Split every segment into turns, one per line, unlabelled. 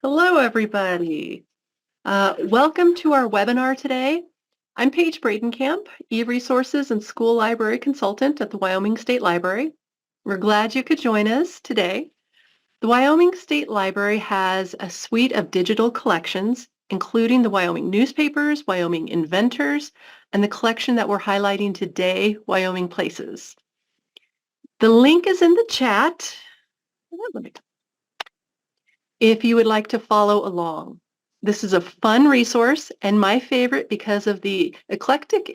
Hello, everybody. Welcome to our webinar today. I'm Paige Bradenkamp, e-resources and school library consultant at the Wyoming State Library. We're glad you could join us today. The Wyoming State Library has a suite of digital collections, including the Wyoming newspapers, Wyoming inventors, and the collection that we're highlighting today, Wyoming Places. The link is in the chat if you would like to follow along. This is a fun resource and my favorite because of the eclectic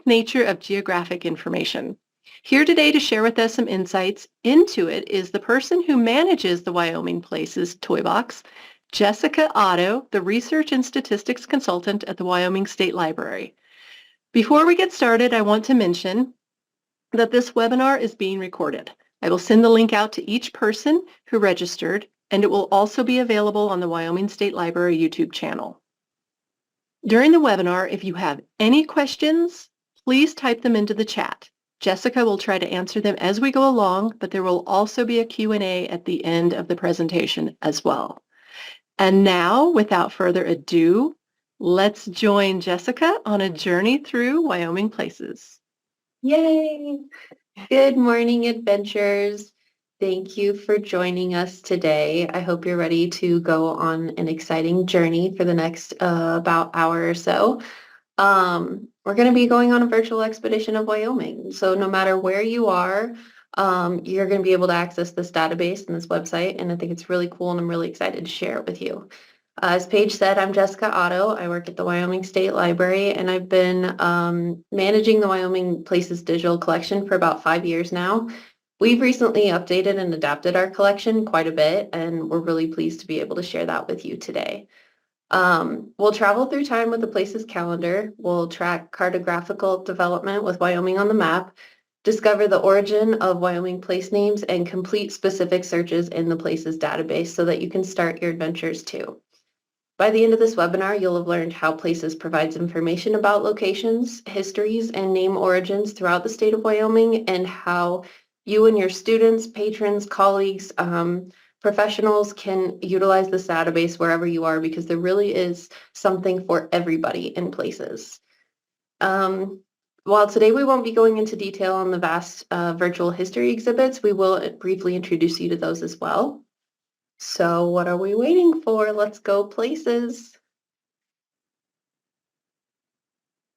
nature of geographic information. Here today to share with us some insights into it is the person who manages the Wyoming Places Toy Box, Jessica Otto, the Research and Statistics Consultant at the Wyoming State Library. Before we get started, I want to mention that this webinar is being recorded. I will send the link out to each person who registered, and it will also be available on the Wyoming State Library YouTube channel. During the webinar, if you have any questions, please type them into the chat. Jessica will try to answer them as we go along, but there will also be a Q&A at the end of the presentation as well. And now, without further ado, let's join Jessica on a journey through Wyoming Places.
Yay! Good morning, adventurers. Thank you for joining us today. I hope you're ready to go on an exciting journey for the next about hour or so. We're going to be going on a virtual expedition of Wyoming. So no matter where you are, you're going to be able to access this database and this website. And I think it's really cool and I'm really excited to share it with you. As Paige said, I'm Jessica Otto. I work at the Wyoming State Library, and I've been managing the Wyoming Places Digital Collection for about 5 years now. We've recently updated and adapted our collection quite a bit, and we're really pleased to be able to share that with you today. We'll travel through time with the Places calendar. We'll track cartographical development with Wyoming on the map, discover the origin of Wyoming place names, and complete specific searches in the Places database so that you can start your adventures too. By the end of this webinar, you'll have learned how Places provides information about locations, histories, and name origins throughout the state of Wyoming, and how you and your students, patrons, colleagues, professionals can utilize this database wherever you are, because there really is something for everybody in Places. While today we won't be going into detail on the vast virtual history exhibits, we will briefly introduce you to those as well. So what are we waiting for? Let's go places.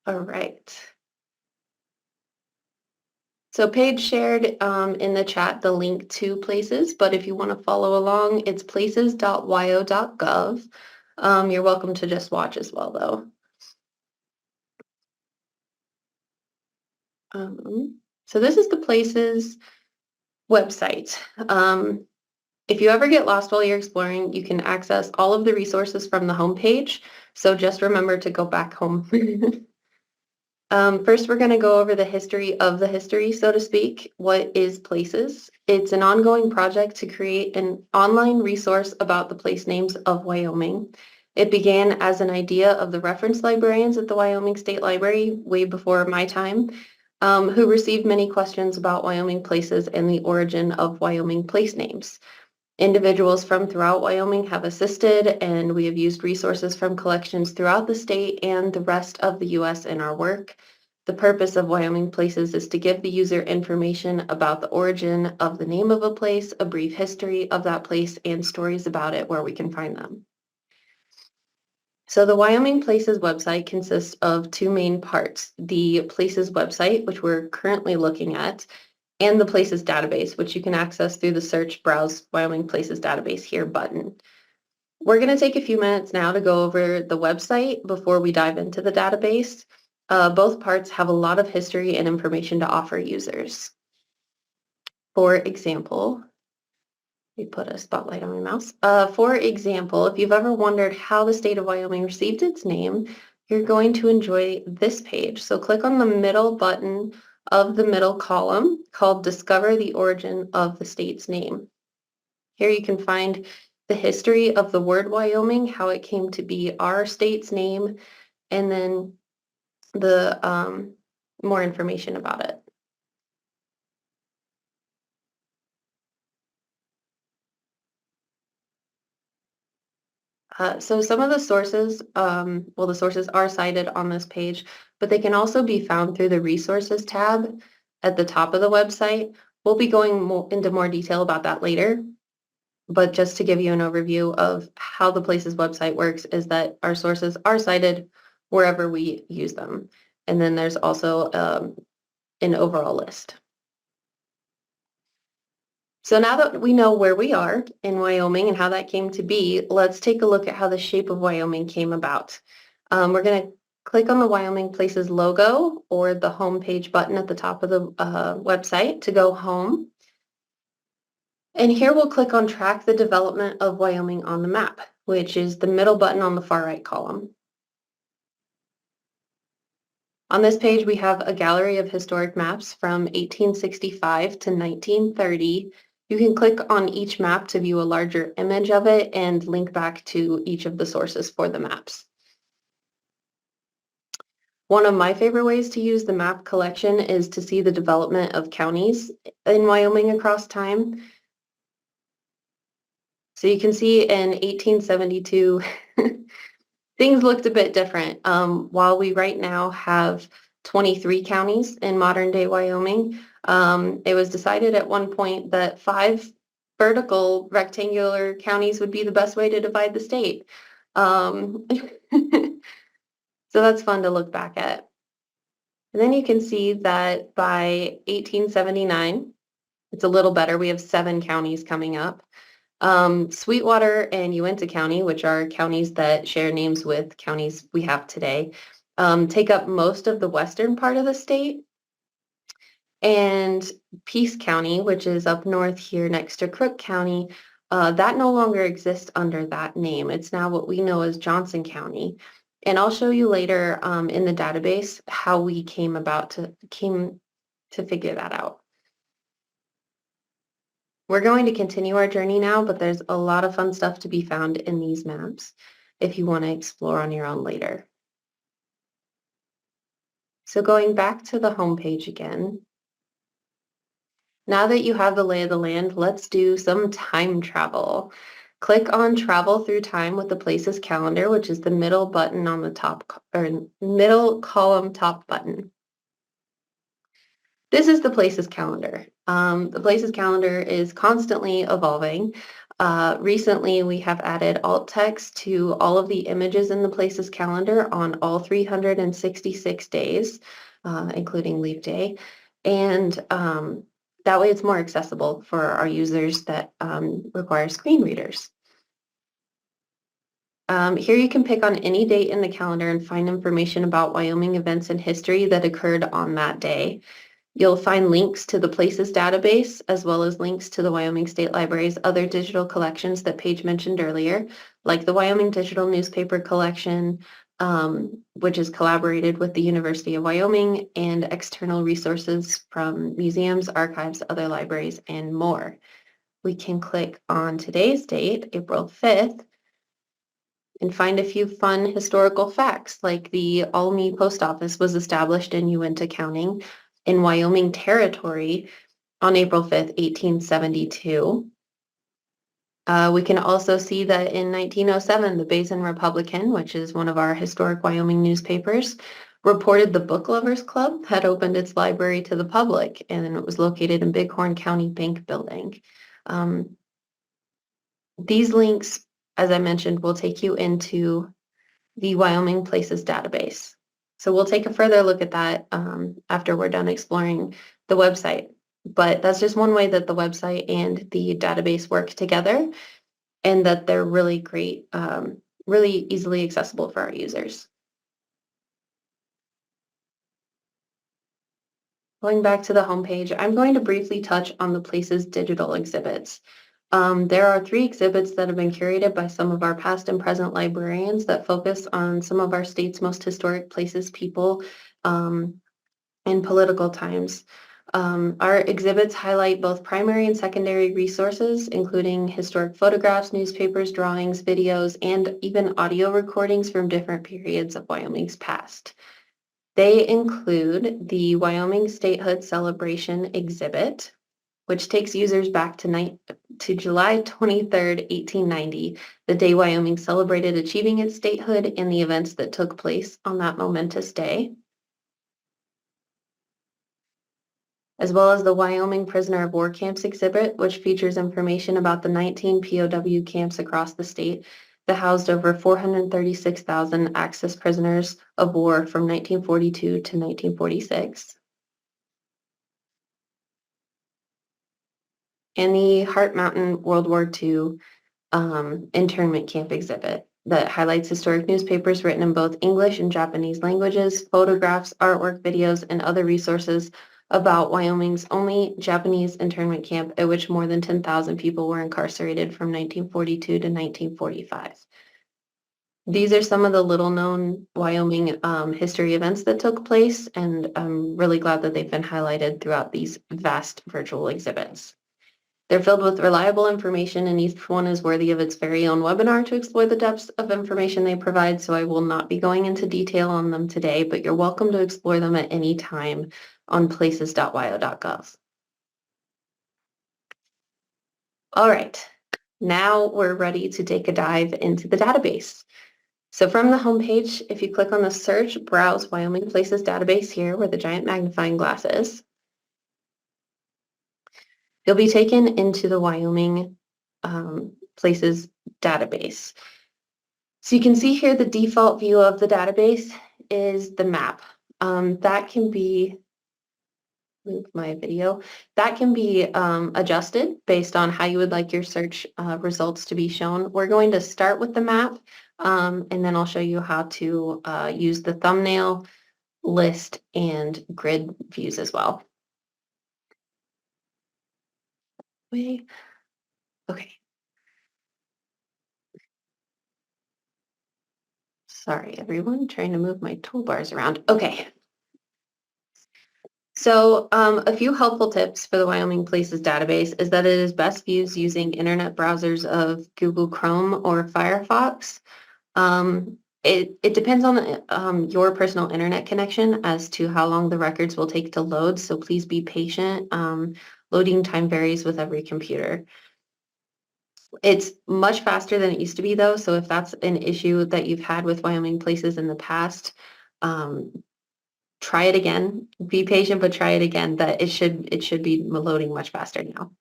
All right. So Paige shared in the chat the link to Places, but if you want to follow along, it's places.wyo.gov. You're welcome to just watch as well, though. So this is the Places website. If you ever get lost while you're exploring, you can access all of the resources from the homepage. So just remember to go back home. First, we're going to go over the history of the history, so to speak. What is Places? It's an ongoing project to create an online resource about the place names of Wyoming. It began as an idea of the reference librarians at the Wyoming State Library way before my time, who received many questions about Wyoming places and the origin of Wyoming place names. Individuals from throughout Wyoming have assisted, and we have used resources from collections throughout the state and the rest of the U.S. in our work. The purpose of Wyoming Places is to give the user information about the origin of the name of a place, a brief history of that place, and stories about it where we can find them. So the Wyoming Places website consists of two main parts: the Places website, which we're currently looking at, and the Places database, which you can access through the search Browse Wyoming Places Database Here button. We're going to take a few minutes now to go over the website before we dive into the database. Both parts have a lot of history and information to offer users. For example, we put a spotlight on my mouse. For example, if you've ever wondered how the state of Wyoming received its name, you're going to enjoy this page. So click on the middle button of the middle column called Discover the Origin of the State's Name. Here you can find the history of the word Wyoming, how it came to be our state's name, and then the more information about it. So some of the sources, the sources are cited on this page, but they can also be found through the resources tab at the top of the website. We'll be going into more detail about that later, but just to give you an overview of how the Places website works is that our sources are cited wherever we use them. And then there's also an overall list. So now that we know where we are in Wyoming and how that came to be, let's take a look at how the shape of Wyoming came about. We're going to click on the Wyoming Places logo or the home page button at the top of the website to go home. And here we'll click on Track the Development of Wyoming on the Map, which is the middle button on the far right column. On this page, we have a gallery of historic maps from 1865 to 1930. You can click on each map to view a larger image of it and link back to each of the sources for the maps. One of my favorite ways to use the map collection is to see the development of counties in Wyoming across time. So you can see in 1872, things looked a bit different. While we right now have 23 counties in modern day Wyoming, it was decided at one point that 5 vertical rectangular counties would be the best way to divide the state. So that's fun to look back at. And then you can see that by 1879, it's a little better. We have 7 counties coming up. Sweetwater and Uinta County, which are counties that share names with counties we have today, take up most of the western part of the state. And Peace County, which is up north here next to Crook County, that no longer exists under that name. It's now what we know as Johnson County. And I'll show you later in the database how we came to figure that out. We're going to continue our journey now, but there's a lot of fun stuff to be found in these maps if you want to explore on your own later. So going back to the home page again, now that you have the lay of the land, let's do some time travel. Click on Travel Through Time with the Places calendar, which is the middle button on the top, or middle column top button. This is the Places calendar. The Places calendar is constantly evolving. Recently, we have added alt text to all of the images in the Places calendar on all 366 days, including leap day. And that way it's more accessible for our users that require screen readers. Here you can pick on any date in the calendar and find information about Wyoming events and history that occurred on that day. You'll find links to the Places database, as well as links to the Wyoming State Library's other digital collections that Paige mentioned earlier, like the Wyoming Digital Newspaper Collection, which is collaborated with the University of Wyoming, and external resources from museums, archives, other libraries, and more. We can click on today's date, April 5th, and find a few fun historical facts, like the Almy Post Office was established in Uinta County in Wyoming Territory on April 5th, 1872. We can also see that in 1907, the Basin Republican, which is one of our historic Wyoming newspapers, reported the Book Lovers Club had opened its library to the public, and it was located in Bighorn County Bank Building. These links, as I mentioned, will take you into the Wyoming Places database. So we'll take a further look at that after we're done exploring the website. But that's just one way that the website and the database work together, and that they're really great, really easily accessible for our users. Going back to the homepage, I'm going to briefly touch on the Places digital exhibits. There are 3 exhibits that have been curated by some of our past and present librarians that focus on some of our state's most historic places, people, and political times. Our exhibits highlight both primary and secondary resources, including historic photographs, newspapers, drawings, videos, and even audio recordings from different periods of Wyoming's past. They include the Wyoming Statehood Celebration exhibit, which takes users back to July 23rd, 1890, the day Wyoming celebrated achieving its statehood and the events that took place on that momentous day, as well as the Wyoming Prisoner of War Camps exhibit, which features information about the 19 POW camps across the state that housed over 436,000 access prisoners of war from 1942 to 1946. And the Heart Mountain World War II internment camp exhibit that highlights historic newspapers written in both English and Japanese languages, photographs, artwork, videos, and other resources about Wyoming's only Japanese internment camp at which more than 10,000 people were incarcerated from 1942 to 1945. These are some of the little-known Wyoming history events that took place, and I'm really glad that they've been highlighted throughout these vast virtual exhibits. They're filled with reliable information, and each one is worthy of its very own webinar to explore the depths of information they provide, so I will not be going into detail on them today, but you're welcome to explore them at any time on places.wyo.gov. All right, now we're ready to take a dive into the database. So from the homepage, if you click on the search, browse Wyoming Places database here where the giant magnifying glass is, you'll be taken into the Wyoming Places database. So you can see here the default view of the database is the map. That can be, move my video, that can be adjusted based on how you would like your search results to be shown. We're going to start with the map, and then I'll show you how to use the thumbnail, list, and grid views as well. Okay. Sorry, everyone, trying to move my toolbars around. Okay. So a few helpful tips for the Wyoming Places database is that it is best used using internet browsers of Google Chrome or Firefox. It depends on your personal internet connection as to how long the records will take to load, so please be patient. Loading time varies with every computer. It's much faster than it used to be though, so if that's an issue that you've had with Wyoming Places in the past, try it again. Be patient, but try it again. That it should be loading much faster now.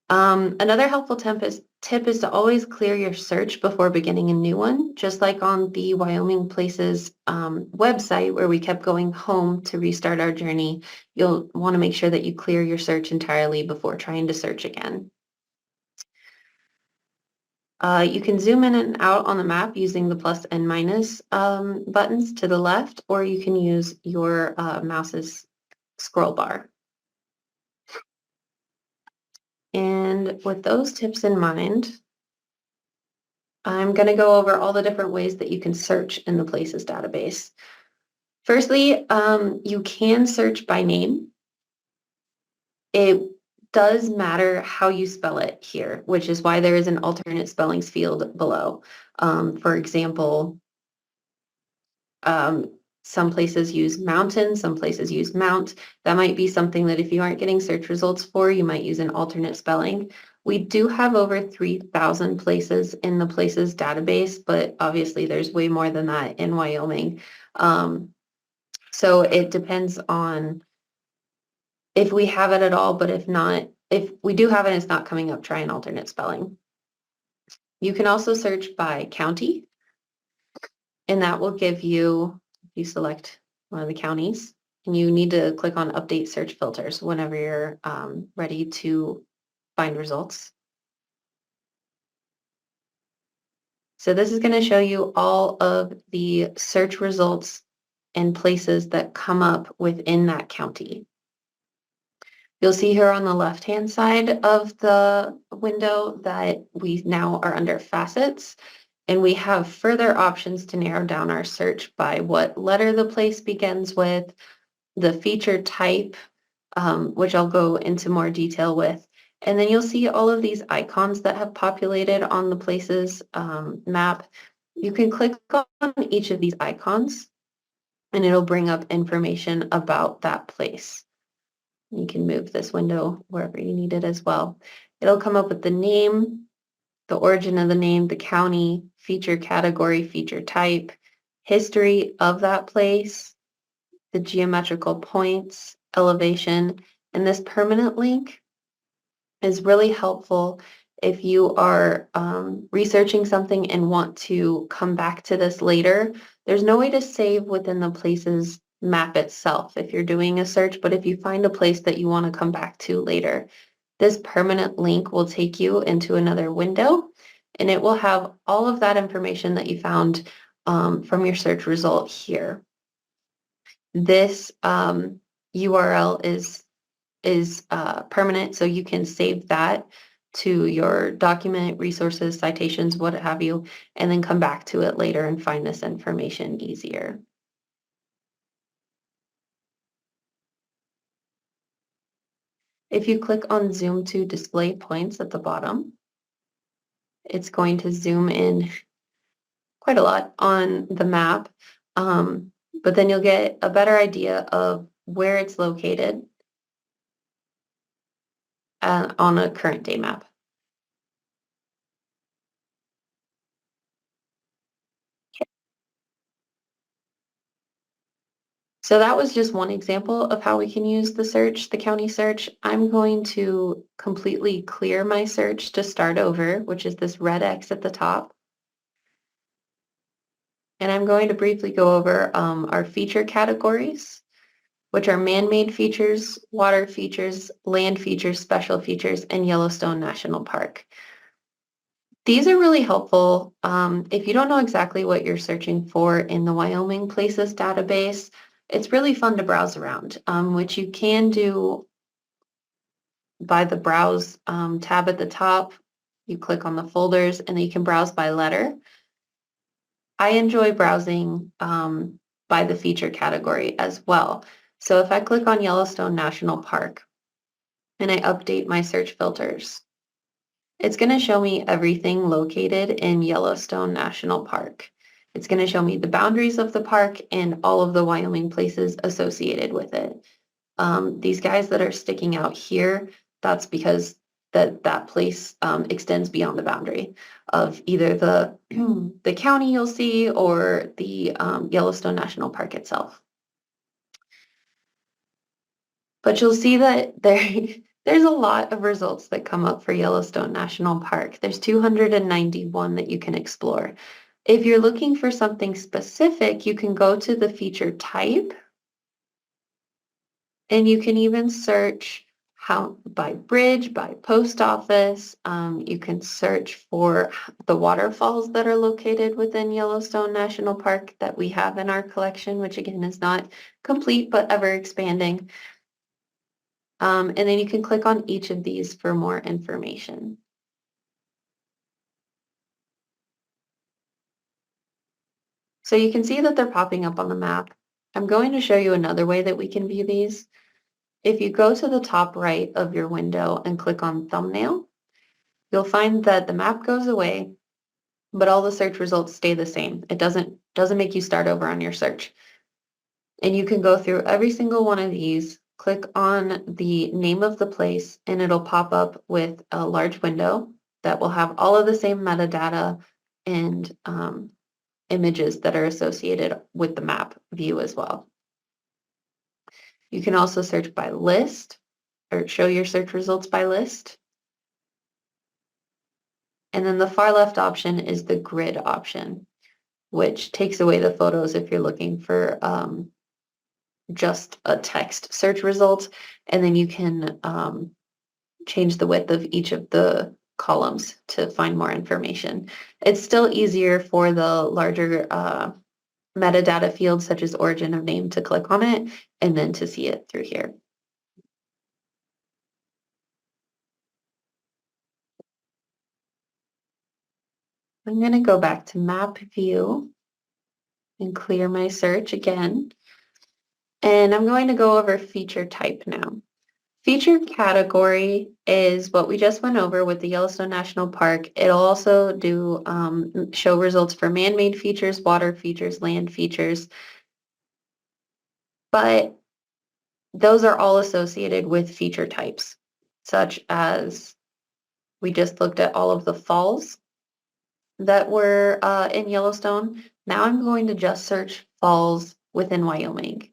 Another helpful tip is to always clear your search before beginning a new one, just like on the Wyoming Places website where we kept going home to restart our journey. You'll want to make sure that you clear your search entirely before trying to search again. You can zoom in and out on the map using the plus and minus buttons to the left, or you can use your mouse's scroll bar. And with those tips in mind, I'm going to go over all the different ways that you can search in the Places database. Firstly, you can search by name. It does matter how you spell it here, which is why there is an alternate spellings field below. For example, some places use mountain, some places use mount. That might be something that if you aren't getting search results for, you might use an alternate spelling. We do have over 3,000 places in the Places database, but obviously there's way more than that in Wyoming. So it depends on if we have it at all, but if not, if we do have it and it's not coming up, try an alternate spelling. You can also search by county, and that will give you, if you select one of the counties, and you need to click on Update Search Filters whenever you're ready to find results. So this is going to show you all of the search results and places that come up within that county. You'll see here on the left-hand side of the window that we now are under facets, and we have further options to narrow down our search by what letter the place begins with, the feature type, which I'll go into more detail with. And then you'll see all of these icons that have populated on the Places map. You can click on each of these icons and it'll bring up information about that place. You can move this window wherever you need it as well. It'll come up with the name, the origin of the name, the county, feature category, feature type, history of that place, the geometrical points, elevation, and this permanent link is really helpful if you are researching something and want to come back to this later. There's no way to save within the place's map itself if you're doing a search, but if you find a place that you want to come back to later, this permanent link will take you into another window and it will have all of that information that you found from your search result here. This URL is permanent, so you can save that to your document, resources, citations, what have you, and then come back to it later and find this information easier. If you click on Zoom to display points at the bottom, it's going to zoom in quite a lot on the map, but then you'll get a better idea of where it's located on a current day map. So that was just one example of how we can use the search, the county search. I'm going to completely clear my search to start over, which is this red X at the top. And I'm going to briefly go over our feature categories, which are man-made features, water features, land features, special features, and Yellowstone National Park. These are really helpful if you don't know exactly what you're searching for in the Wyoming Places database. It's really fun to browse around, which you can do by the Browse tab at the top. You click on the folders and then you can browse by letter. I enjoy browsing by the feature category as well. So if I click on Yellowstone National Park and I update my search filters, it's going to show me everything located in Yellowstone National Park. It's going to show me the boundaries of the park and all of the Wyoming places associated with it. These guys that are sticking out here, that's because that place extends beyond the boundary of either the, the county you'll see or the Yellowstone National Park itself. But you'll see that there's a lot of results that come up for Yellowstone National Park. There's 291 that you can explore. If you're looking for something specific, you can go to the feature type and you can even search how by bridge, by post office. You can search for the waterfalls that are located within Yellowstone National Park that we have in our collection, which again is not complete but ever expanding. And then you can click on each of these for more information. So you can see that they're popping up on the map. I'm going to show you another way that we can view these. If you go to the top right of your window and click on thumbnail, you'll find that the map goes away, but all the search results stay the same. It doesn't make you start over on your search. And you can go through every single one of these, click on the name of the place, and it'll pop up with a large window that will have all of the same metadata and images that are associated with the map view as well. You can also search by list or show your search results by list. And then the far left option is the grid option, which takes away the photos if you're looking for just a text search result. And then you can change the width of each of the columns to find more information. It's still easier for the larger metadata fields such as origin of name to click on it and then to see it through here. I'm going to go back to map view and clear my search again. And I'm going to go over feature type now. Feature category is what we just went over with the Yellowstone National Park. It'll also do show results for man-made features, water features, land features. But those are all associated with feature types, such as we just looked at all of the falls that were in Yellowstone. Now I'm going to just search falls within Wyoming.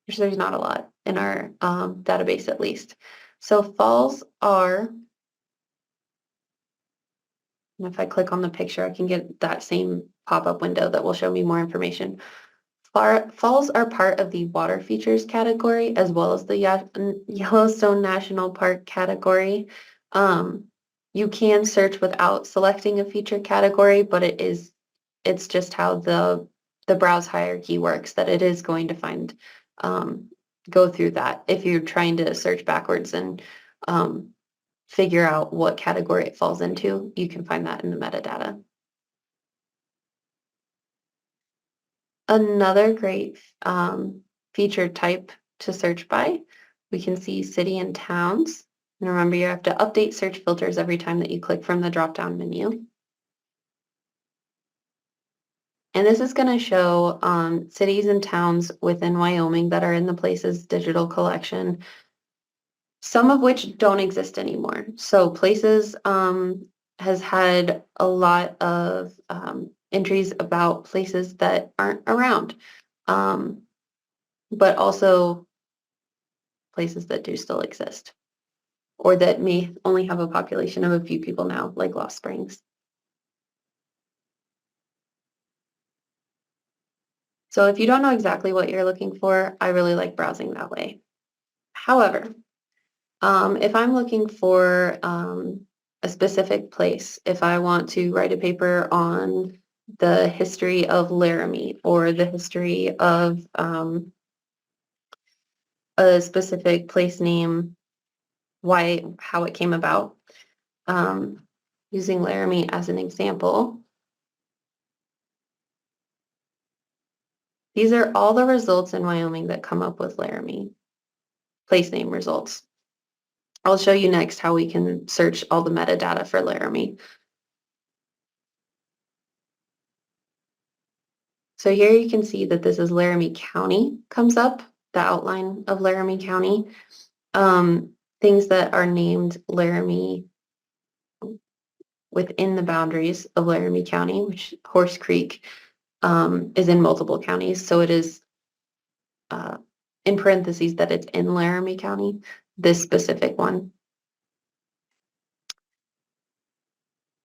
Which there's not a lot in our database at least. So falls are, and if I click on the picture, I can get that same pop-up window that will show me more information. Falls are part of the water features category as well as the Yellowstone National Park category. You can search without selecting a feature category, but it's just how the browse hierarchy works, that it is going to find go through that. If you're trying to search backwards and figure out what category it falls into, you can find that in the metadata. Another great feature type to search by, we can see city and towns. And remember, you have to update search filters every time that you click from the drop-down menu. And this is going to show cities and towns within Wyoming that are in the Places Digital Collection, some of which don't exist anymore. So Places has had a lot of entries about places that aren't around, but also places that do still exist, or that may only have a population of a few people now, like Lost Springs. So if you don't know exactly what you're looking for, I really like browsing that way. However, if I'm looking for a specific place, if I want to write a paper on the history of Laramie or the history of a specific place name, how it came about, using Laramie as an example, these are all the results in Wyoming that come up with Laramie, place name results. I'll show you next how we can search all the metadata for Laramie. So here you can see that this is Laramie County comes up, the outline of Laramie County. Things that are named Laramie within the boundaries of Laramie County, which Horse Creek is in multiple counties. So it is in parentheses that it's in Laramie County, this specific one.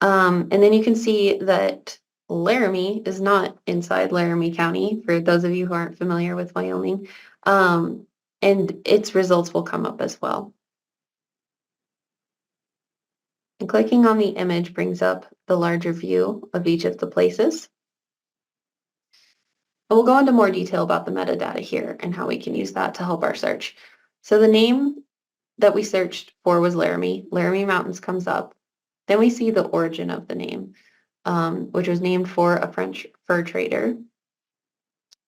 And then you can see that Laramie is not inside Laramie County, for those of you who aren't familiar with Wyoming, and its results will come up as well. And clicking on the image brings up the larger view of each of the places. And we'll go into more detail about the metadata here and how we can use that to help our search. So the name that we searched for was Laramie. Laramie Mountains comes up. Then we see the origin of the name, which was named for a French fur trader.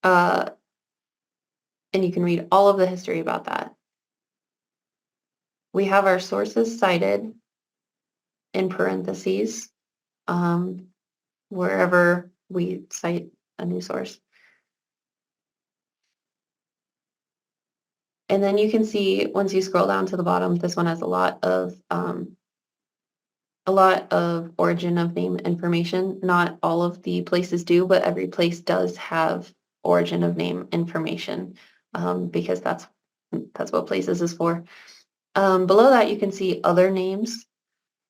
And you can read all of the history about that. We have our sources cited in parentheses, wherever we cite a new source. And then you can see, once you scroll down to the bottom, this one has a lot of origin of name information. Not all of the places do, but every place does have origin of name information, because that's what Places is for. Below that, you can see other names,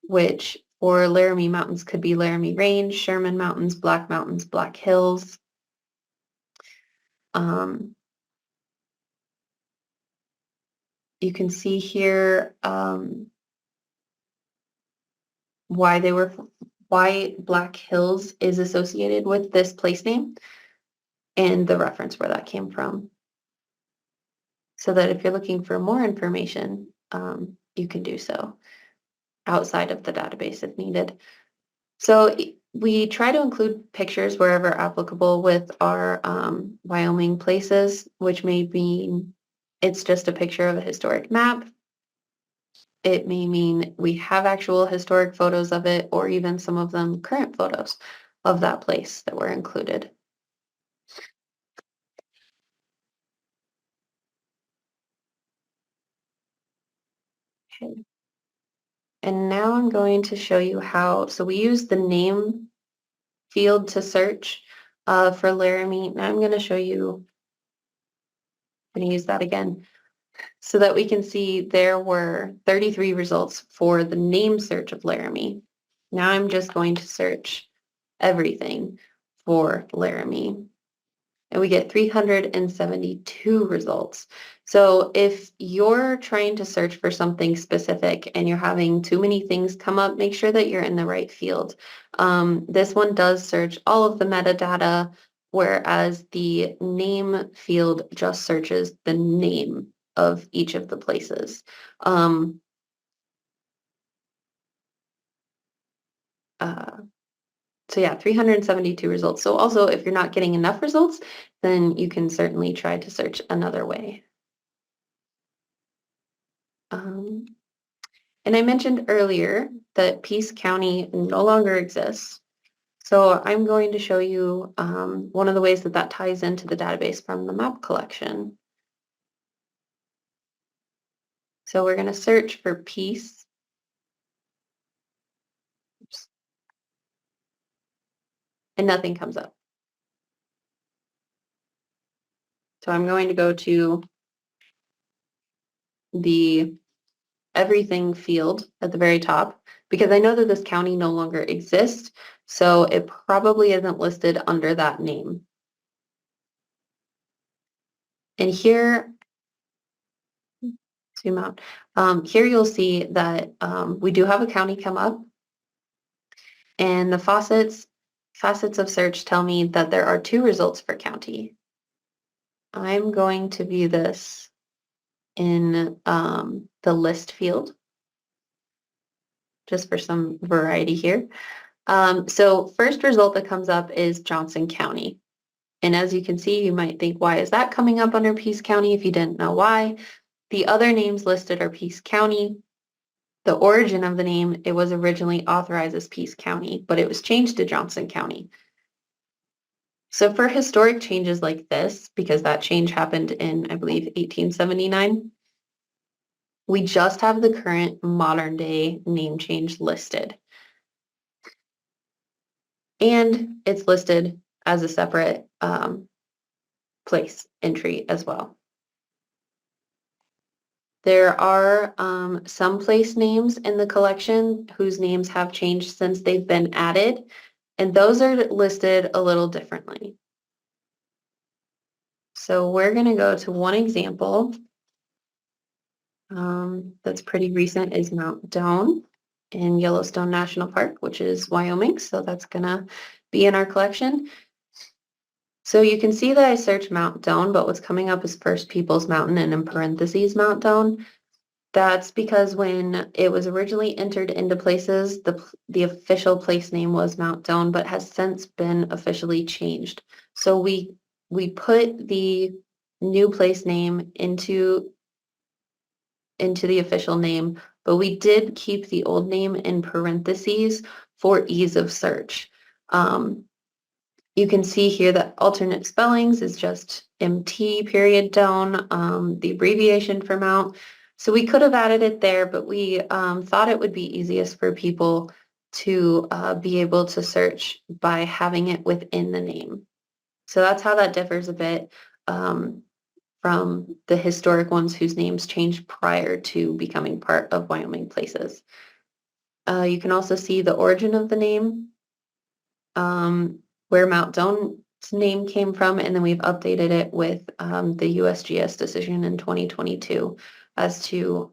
which for Laramie Mountains could be Laramie Range, Sherman Mountains, Black Mountains, Black Hills. You can see here why Black Hills is associated with this place name and the reference where that came from. So that if you're looking for more information, you can do so outside of the database if needed. So we try to include pictures wherever applicable with our Wyoming places, which may mean it's just a picture of a historic map. It may mean we have actual historic photos of it, or even some of them current photos of that place that were included. Okay. And now I'm going to show you how, so we use the name field to search for Laramie. Now I'm going to show you, I'm going to use that again so that we can see there were 33 results for the name search of Laramie. Now I'm just going to search everything for Laramie. And we get 372 results. So if you're trying to search for something specific and you're having too many things come up, make sure that you're in the right field. This one does search all of the metadata, whereas the name field just searches the name of each of the places. So yeah, 372 results. So also, if you're not getting enough results, then you can certainly try to search another way. Um, and I mentioned earlier that Peace County no longer exists. So I'm going to show you one of the ways that that ties into the database from the map collection. So we're going to search for Peace. Oops. And nothing comes up. So I'm going to go to the everything field at the very top because I know that this county no longer exists, so it probably isn't listed under that name. And here, zoom out, here you'll see that we do have a county come up, and the facets of search tell me that there are 2 results for county. I'm going to view this in the list field, just for some variety here. So first result that comes up is Johnson County. And as you can see, you might think, why is that coming up under Peace County if you didn't know why? The other names listed are Peace County. The origin of the name, it was originally authorized as Peace County, but it was changed to Johnson County. So for historic changes like this, because that change happened in, I believe, 1879, we just have the current modern day name change listed. And it's listed as a separate place entry as well. There are some place names in the collection whose names have changed since they've been added, and those are listed a little differently. So we're going to go to one example that's pretty recent is Mount Doan in Yellowstone National Park, which is Wyoming, so that's going to be in our collection. So you can see that I searched Mount Doan, but what's coming up is First Peoples Mountain and in parentheses Mount Doan. That's because when it was originally entered into places, the official place name was Mount Doan, but has since been officially changed. So we put the new place name into the official name, but we did keep the old name in parentheses for ease of search. You can see here that alternate spellings is just MT period Doan, the abbreviation for Mount. So we could have added it there, but we thought it would be easiest for people to be able to search by having it within the name. So that's how that differs a bit from the historic ones whose names changed prior to becoming part of Wyoming Places. You can also see the origin of the name, where Mount Doan's name came from, and then we've updated it with the USGS decision in 2022 as to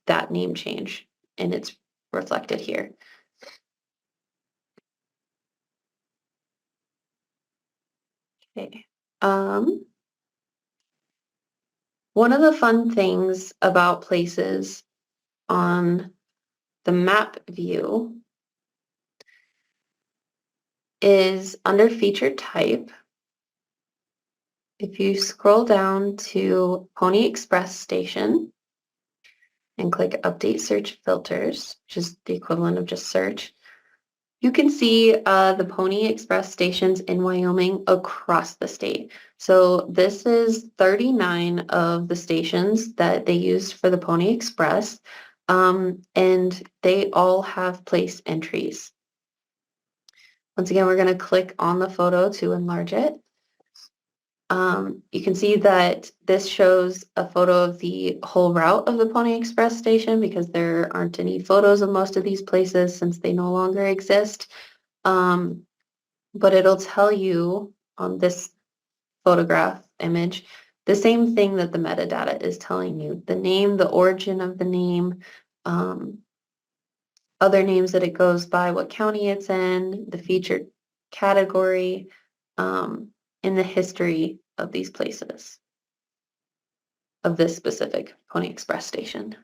that name change, and it's reflected here. Okay. One of the fun things about places on the map view is under feature type. If you scroll down to Pony Express Station, and click Update Search Filters, which is the equivalent of just search, you can see the Pony Express stations in Wyoming across the state. So this is 39 of the stations that they used for the Pony Express, and they all have place entries. Once again, we're going to click on the photo to enlarge it. You can see that this shows a photo of the whole route of the Pony Express station because there aren't any photos of most of these places since they no longer exist. But it'll tell you on this photograph image the same thing that the metadata is telling you. The name, the origin of the name, other names that it goes by, what county it's in, the featured category, and the history of these places, of this specific Pony Express station.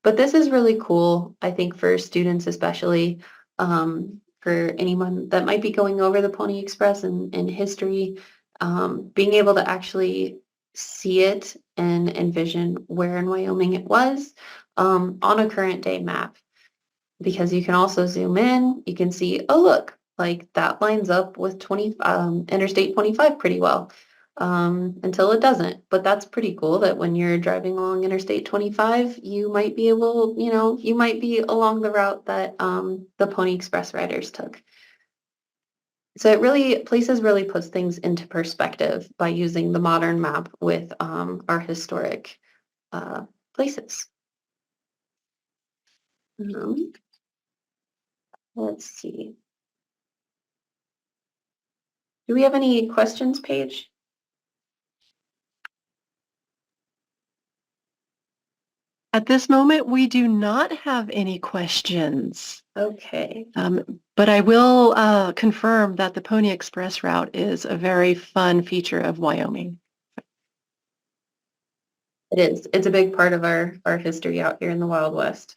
But this is really cool, I think, for students especially, for anyone that might be going over the Pony Express and history, being able to actually see it and envision where in Wyoming it was on a current day map. Because you can also zoom in, you can see, oh look, like that lines up with Interstate 25 pretty well. Until it doesn't. But that's pretty cool that when you're driving along Interstate 25, you might be able, you might be along the route that the Pony Express riders took. So Places really puts things into perspective by using the modern map with our historic places. Let's see. Do we have any questions, Paige?
At this moment, we do not have any questions.
Okay.
But I will confirm that the Pony Express route is a very fun feature of Wyoming.
It is. It's a big part of our history out here in the Wild West.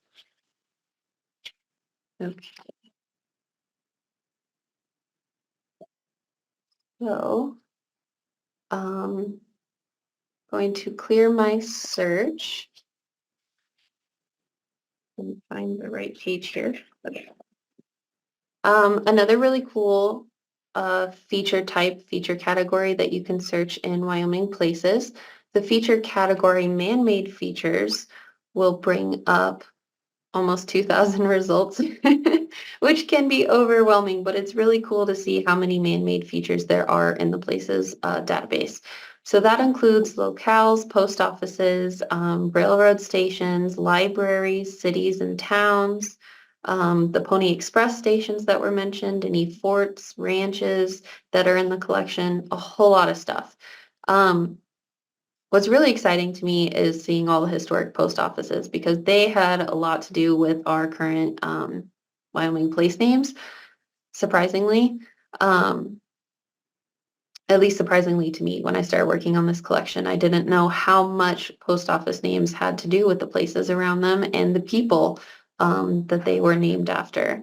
Okay. So, going to clear my search and find the right page here. Okay. Another really cool feature category that you can search in Wyoming Places. The feature category man-made features will bring up almost 2,000 results, which can be overwhelming, but it's really cool to see how many man-made features there are in the Places database. So that includes locales, post offices, railroad stations, libraries, cities and towns, the Pony Express stations that were mentioned, any forts, ranches that are in the collection, a whole lot of stuff. What's really exciting to me is seeing all the historic post offices because they had a lot to do with our current Wyoming place names, surprisingly. At least surprisingly to me when I started working on this collection. I didn't know how much post office names had to do with the places around them and the people that they were named after.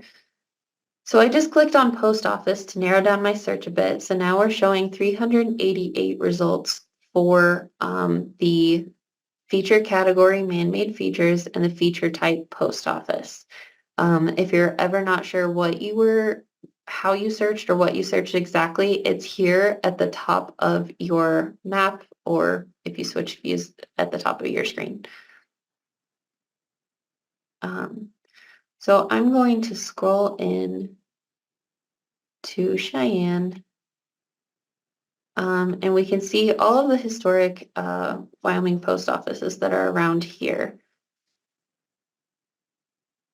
So I just clicked on post office to narrow down my search a bit. So now we're showing 388 results for the feature category man-made features and the feature type post office. If you're ever not sure how you searched or what you searched exactly, it's here at the top of your map, or if you switch views, at the top of your screen. So I'm going to scroll in to Cheyenne, and we can see all of the historic Wyoming post offices that are around here.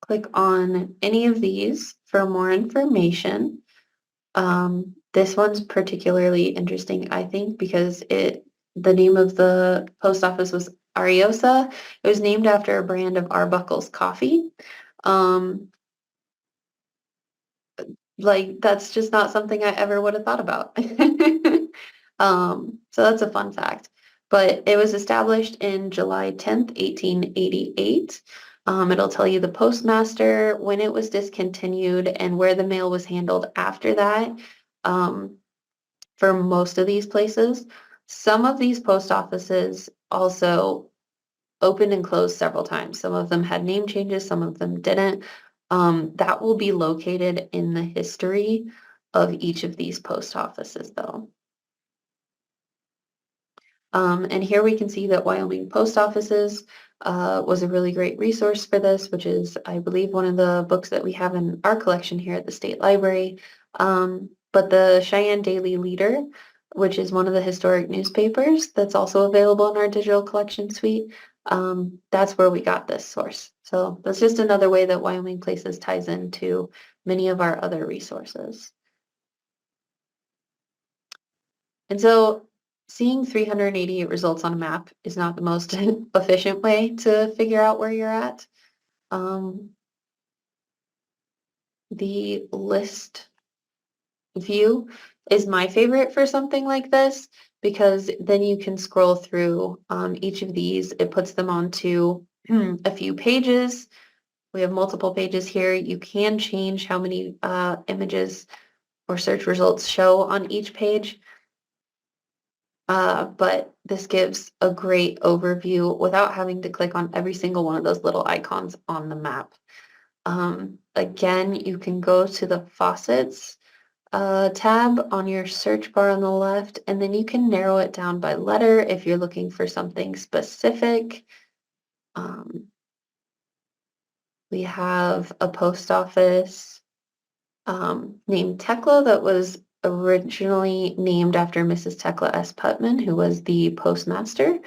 Click on any of these for more information. This one's particularly interesting, I think, because the name of the post office was Ariosa. It was named after a brand of Arbuckle's coffee. Like that's just not something I ever would have thought about. So that's a fun fact. But it was established in July 10th, 1888. It'll tell you the postmaster, when it was discontinued, and where the mail was handled after that for most of these places. Some of these post offices also opened and closed several times. Some of them had name changes, some of them didn't. That will be located in the history of each of these post offices though. And here we can see that Wyoming Post Offices was a really great resource for this, which is, I believe, one of the books that we have in our collection here at the State Library. But the Cheyenne Daily Leader, which is one of the historic newspapers that's also available in our digital collection suite, that's where we got this source. So that's just another way that Wyoming Places ties into many of our other resources. And so seeing 388 results on a map is not the most efficient way to figure out where you're at. The list view is my favorite for something like this because then you can scroll through each of these. It puts them onto a few pages. We have multiple pages here. You can change how many images or search results show on each page. But this gives a great overview without having to click on every single one of those little icons on the map. Again, you can go to the faucets tab on your search bar on the left, and then you can narrow it down by letter if you're looking for something specific. We have a post office named Tekla that was originally named after Mrs. Tekla S. Putman, who was the postmaster.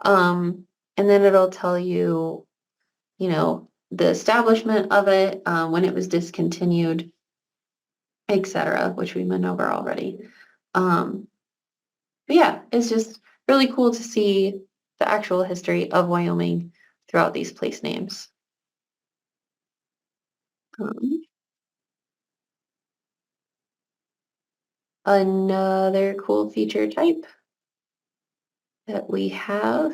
And then it'll tell you, you know, the establishment of it, when it was discontinued, etc., which we went over already. But yeah, it's just really cool to see the actual history of Wyoming throughout these place names. Another cool feature type that we have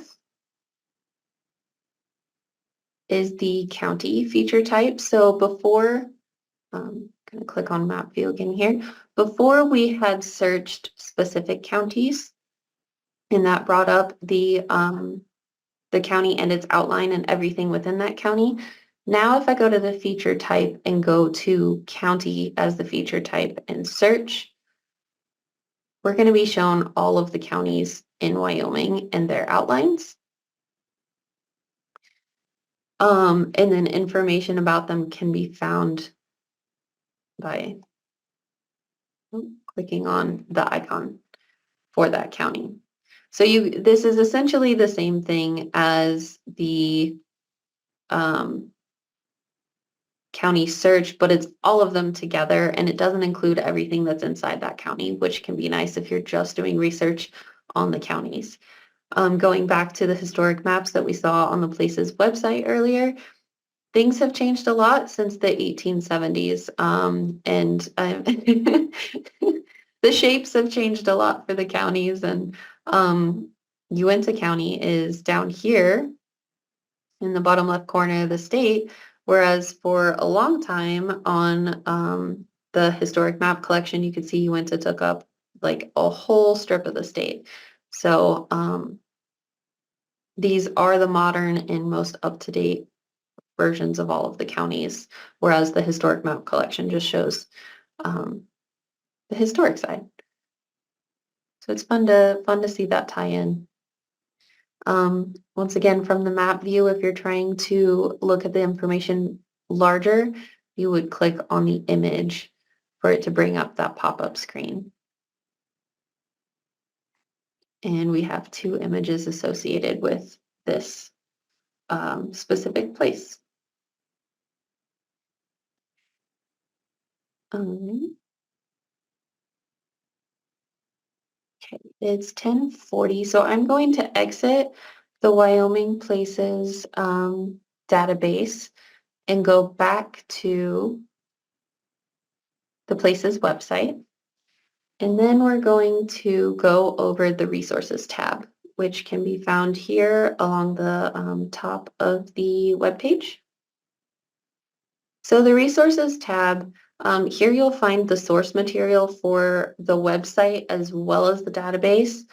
is the county feature type. So before, I'm going to click on map view again here. Before we had searched specific counties, and that brought up the county and its outline and everything within that county. Now, if I go to the feature type and go to county as the feature type and search, we're going to be shown all of the counties in Wyoming and their outlines. And then information about them can be found by clicking on the icon for that county. So this is essentially the same thing as the county search, but it's all of them together and it doesn't include everything that's inside that county, which can be nice if you're just doing research on the counties. Going back to the historic maps that we saw on the Places website earlier, things have changed a lot since the 1870s, and the shapes have changed a lot for the counties, and Uinta County is down here in the bottom left corner of the state, whereas for a long time on the historic map collection, you could see Uinta took up like a whole strip of the state. So these are the modern and most up-to-date versions of all of the counties, whereas the historic map collection just shows the historic side. So it's fun to see that tie in. Once again, from the map view, if you're trying to look at the information larger, you would click on the image for it to bring up that pop-up screen. And we have 2 images associated with this specific place. Okay, it's 10:40, so I'm going to exit the Wyoming Places database and go back to the Places website. And then we're going to go over the Resources tab, which can be found here along the top of the web page. So the Resources tab, here you'll find the source material for the website as well as the database.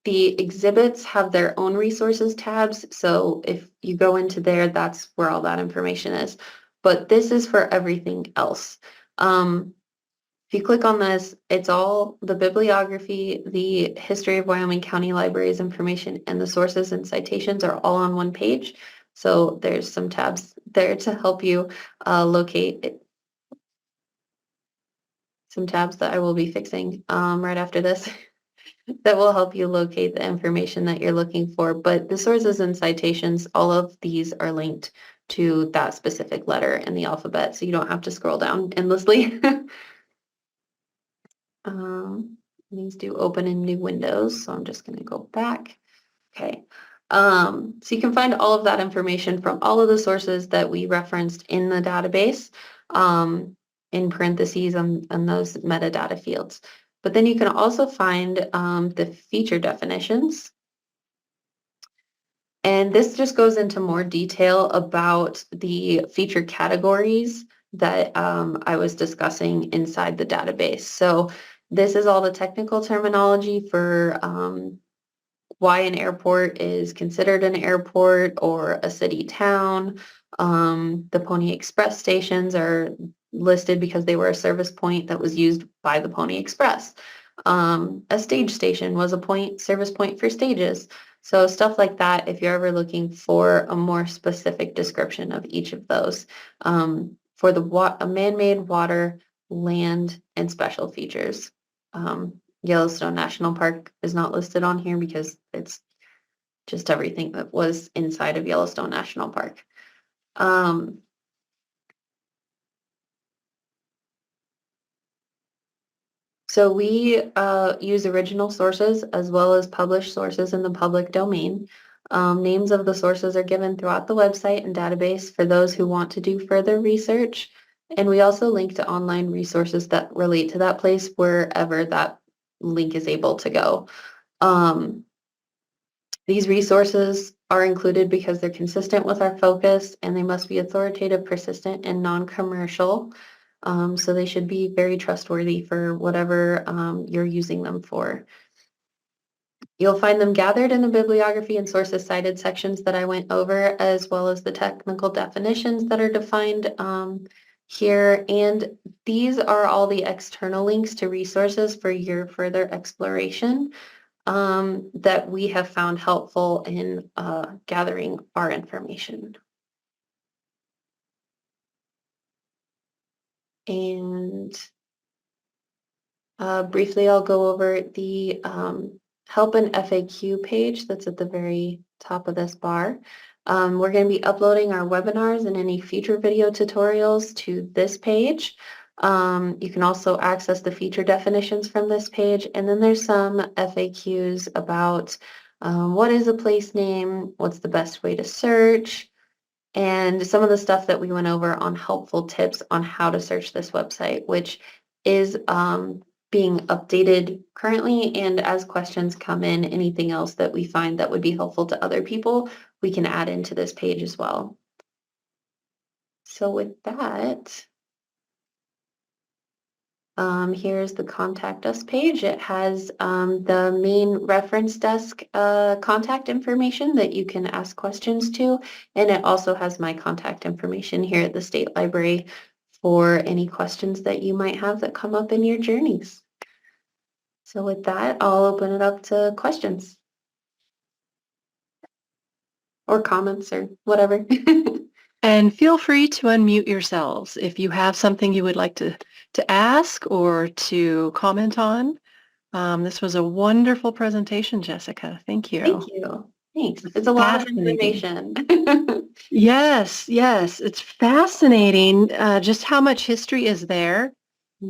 The exhibits have their own resources tabs, so if you go into there, that's where all that information is. But this is for everything else. If you click on this, it's all the bibliography, the history of Wyoming County Libraries information, and the sources and citations are all on one page. So there's some tabs there to help you locate it. Some tabs that I will be fixing right after this that will help you locate the information that you're looking for. But the sources and citations, all of these are linked to that specific letter in the alphabet, so you don't have to scroll down endlessly. These do open in new windows, so I'm just going to go back. Okay. So you can find all of that information from all of the sources that we referenced in the database, in parentheses on those metadata fields. But then you can also find the feature definitions. And this just goes into more detail about the feature categories that I was discussing inside the database. So this is all the technical terminology for why an airport is considered an airport or a city town. The Pony Express stations are listed because they were a service point that was used by the Pony Express. A stage station was a service point for stages. So stuff like that, if you're ever looking for a more specific description of each of those. For the man-made water, land, and special features. Yellowstone National Park is not listed on here because it's just everything that was inside of Yellowstone National Park. So we use original sources as well as published sources in the public domain. Names of the sources are given throughout the website and database for those who want to do further research. And we also link to online resources that relate to that place wherever that link is able to go. These resources are included because they're consistent with our focus and they must be authoritative, persistent, and non-commercial. So they should be very trustworthy for whatever you're using them for. You'll find them gathered in the bibliography and sources cited sections that I went over, as well as the technical definitions that are defined here. And these are all the external links to resources for your further exploration that we have found helpful in gathering our information. And briefly, I'll go over the help and FAQ page that's at the very top of this bar. We're going to be uploading our webinars and any future video tutorials to this page. You can also access the feature definitions from this page. And then there's some FAQs about what is a place name, what's the best way to search, and some of the stuff that we went over on helpful tips on how to search this website, which is being updated currently. And as questions come in, anything else that we find that would be helpful to other people, we can add into this page as well. So with that, here's the contact us page. It has the main reference desk contact information that you can ask questions to, and it also has my contact information here at the State Library for any questions that you might have that come up in your journeys. So with that, I'll open it up to questions or comments or whatever.
And feel free to unmute yourselves if you have something you would like to ask or to comment on. This was a wonderful presentation, Jessica. Thank you.
Thank you. Thanks. It's a lot of information.
Yes, yes. It's fascinating just how much history is there.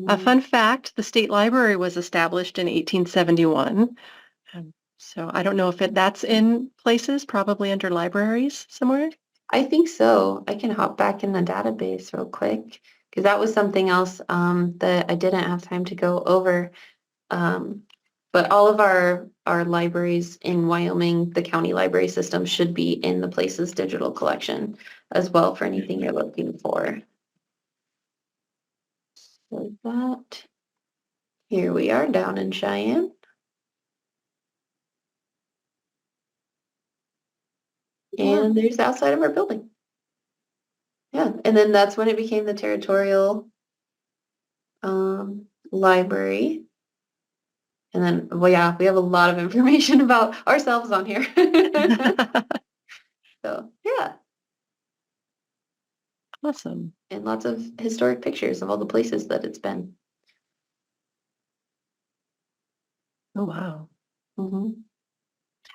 A fun fact, the State Library was established in 1871. So I don't know if that's in places, probably under libraries somewhere.
I think so. I can hop back in the database real quick because that was something else that I didn't have time to go over. But all of our libraries in Wyoming, the county library system should be in the Places Digital Collection as well for anything you're looking for. So that, here we are down in Cheyenne. And there's the outside of our building. Yeah, and then that's when it became the territorial library. And then, well, yeah, we have a lot of information about ourselves on here. So, yeah,
Awesome.
and lots of historic pictures of all the places that it's been.
Oh, wow.
Hmm.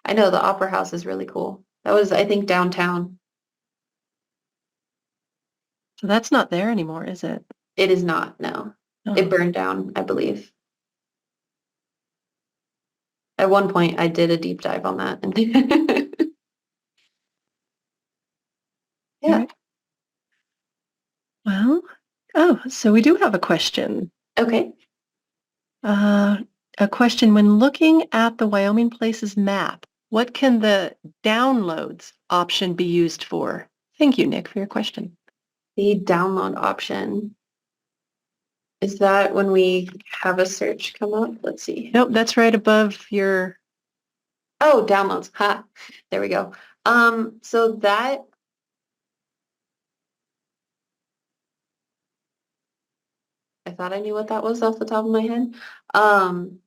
I know the Opera House is really cool. That was, I think, downtown.
So that's not there anymore, is it?
It is not, no. It
Oh.
burned down, I believe. At one point, I did a deep dive on that.
All
Yeah,
right. Well, oh, so we do have a question.
okay.
Uh, a question, when looking at the Wyoming Places map, what can the downloads option be used for? Thank you, Nick, for your question.
The download option. Is that when we have a search come up? Let's see.
Nope, that's right above your,
Oh, downloads. Ha. There we go. So that I thought I knew what that was off the top of my head. Um,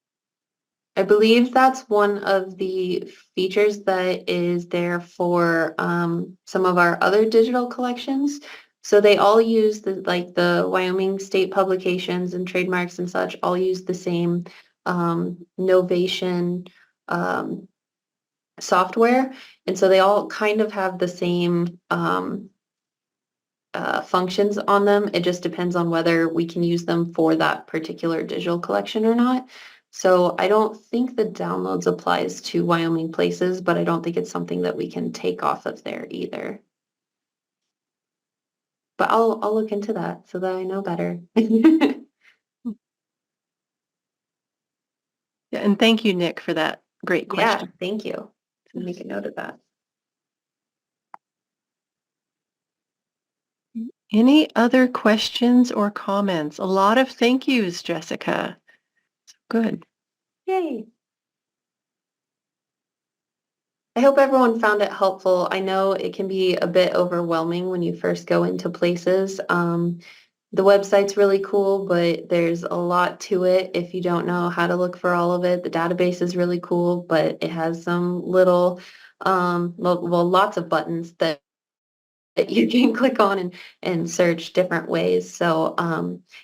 I believe that's one of the features that is there for some of our other digital collections. So they all use the Wyoming state publications and trademarks and such all use the same Novation um, software. And so they all kind of have the same functions on them. It just depends on whether we can use them for that particular digital collection or not. So I don't think the downloads applies to Wyoming Places, but I don't think it's something that we can take off of there either. But I'll look into that so that I know better.
yeah, and thank you, Nick, for that great
Yeah,
question.
thank you. Make a note of that.
Any other questions or comments? A lot of thank yous, Jessica. Good.
Yay. I hope everyone found it helpful. I know it can be a bit overwhelming when you first go into places. The website's really cool, but there's a lot to it if you don't know how to look for all of it. The database is really cool, but it has some little, lots of buttons that you can click on and search different ways. So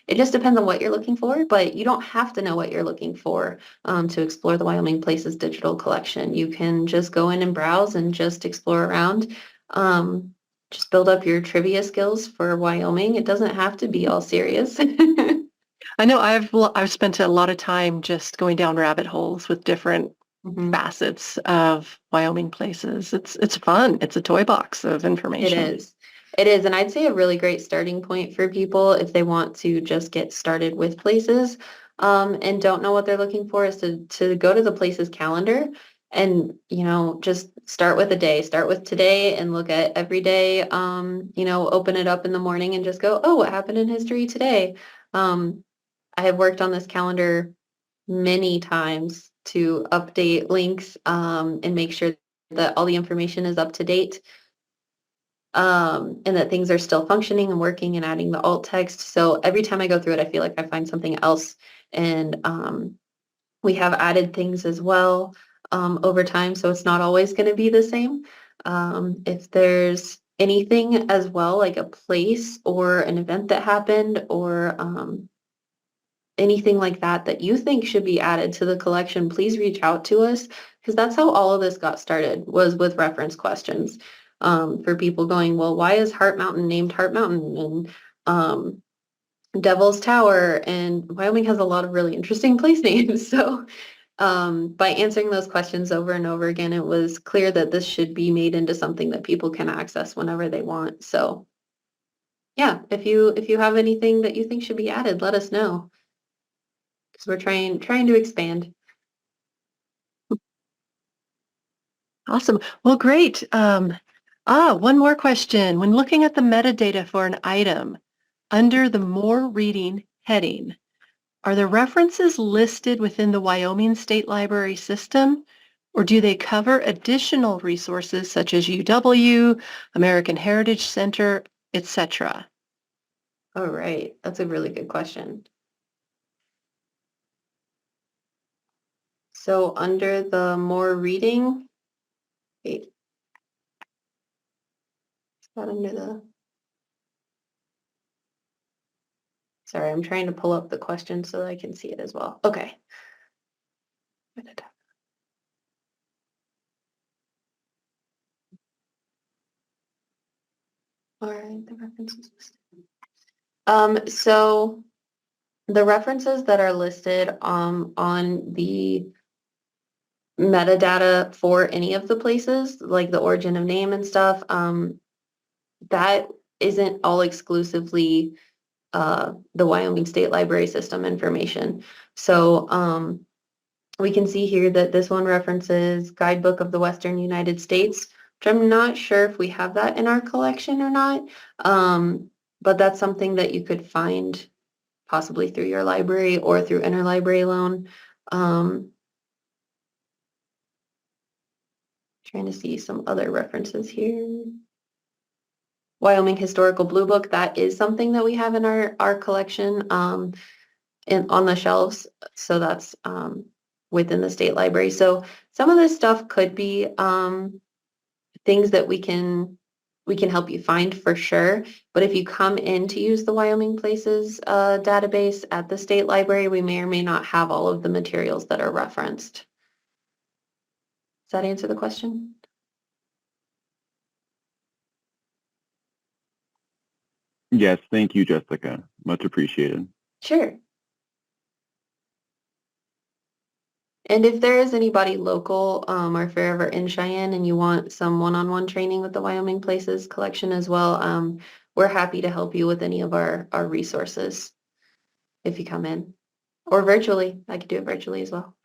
it just depends on what you're looking for, but you don't have to know what you're looking for to explore the Wyoming Places Digital Collection. You can just go in and browse and just explore around. Just build up your trivia skills for Wyoming. It doesn't have to be all serious.
I know I've spent a lot of time just going down rabbit holes with different
Mhm.
facets of Wyoming places. It's fun. It's a toy box of
It
information.
is. It is. And I'd say a really great starting point for people if they want to just get started with places and don't know what they're looking for is to go to the places calendar and, just start with a day. Start with today and look at every day, open it up in the morning and just go, oh, what happened in history today? Um, I have worked on this calendar many times to update links and make sure that all the information is up to date and that things are still functioning and working and adding the alt text. So every time I go through it, I feel like I find something else. And we have added things as well over time, so it's not always going to be the same. If there's anything as well, like a place or an event that happened or anything like that that you think should be added to the collection, please reach out to us because that's how all of this got started was with reference questions for people going, well, why is Heart Mountain named Heart Mountain and Devil's Tower? And Wyoming has a lot of really interesting place names. So by answering those questions over and over again, it was clear that this should be made into something that people can access whenever they want. So yeah, if you have anything that you think should be added, let us know because we're trying to expand.
Awesome. Well, great. One more question. When looking at the metadata for an item under the More Reading heading, are the references listed within the Wyoming State Library system, Or do they cover additional resources such as UW, American Heritage Center, etc.?
All right, that's a really good question. So under the more reading, wait, is that under the, sorry, I'm trying to pull up the question so that I can see it as well. Okay. All right, the references listed. So the references that are listed on the metadata for any of the places, like the origin of name and stuff, that isn't all exclusively the Wyoming State Library system information. So we can see here that this one references Guidebook of the Western United States, which I'm not sure if we have that in our collection or not, but that's something that you could find possibly through your library or through interlibrary loan. Trying to see some other references here. Wyoming Historical Blue Book, that is something that we have in our collection on the shelves. So that's within the state library. So some of this stuff could be things that we can help you find for sure. But if you come in to use the Wyoming Places database at the state library, we may or may not have all of the materials that are referenced. Does that answer the question?
Yes, thank you, Jessica. Much appreciated.
Sure. And if there is anybody local or if you're ever in Cheyenne and you want some one-on-one training with the Wyoming Places collection as well, we're happy to help you with any of our resources if you come in. Or virtually. I could do it virtually as well.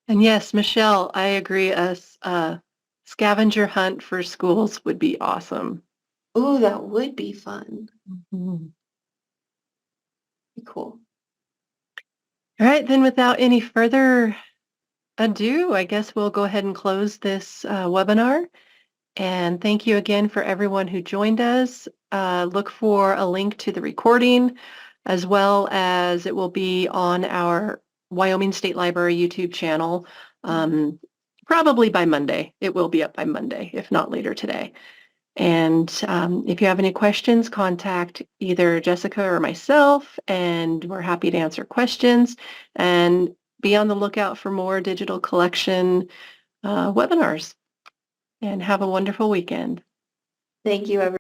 And yes, Michelle, I agree. A scavenger hunt for schools would be awesome.
Ooh, that would be fun.
Mhm.
Cool.
All right, then without any further ado, I guess we'll go ahead and close this webinar. And thank you again for everyone who joined us. Look for a link to the recording, as well as it will be on our Wyoming State Library YouTube channel, probably by Monday. It will be up by Monday, if not later today. And if you have any questions, contact either Jessica or myself, and we're happy to answer questions. And be on the lookout for more digital collection webinars. And have a wonderful weekend.
Thank you, everyone.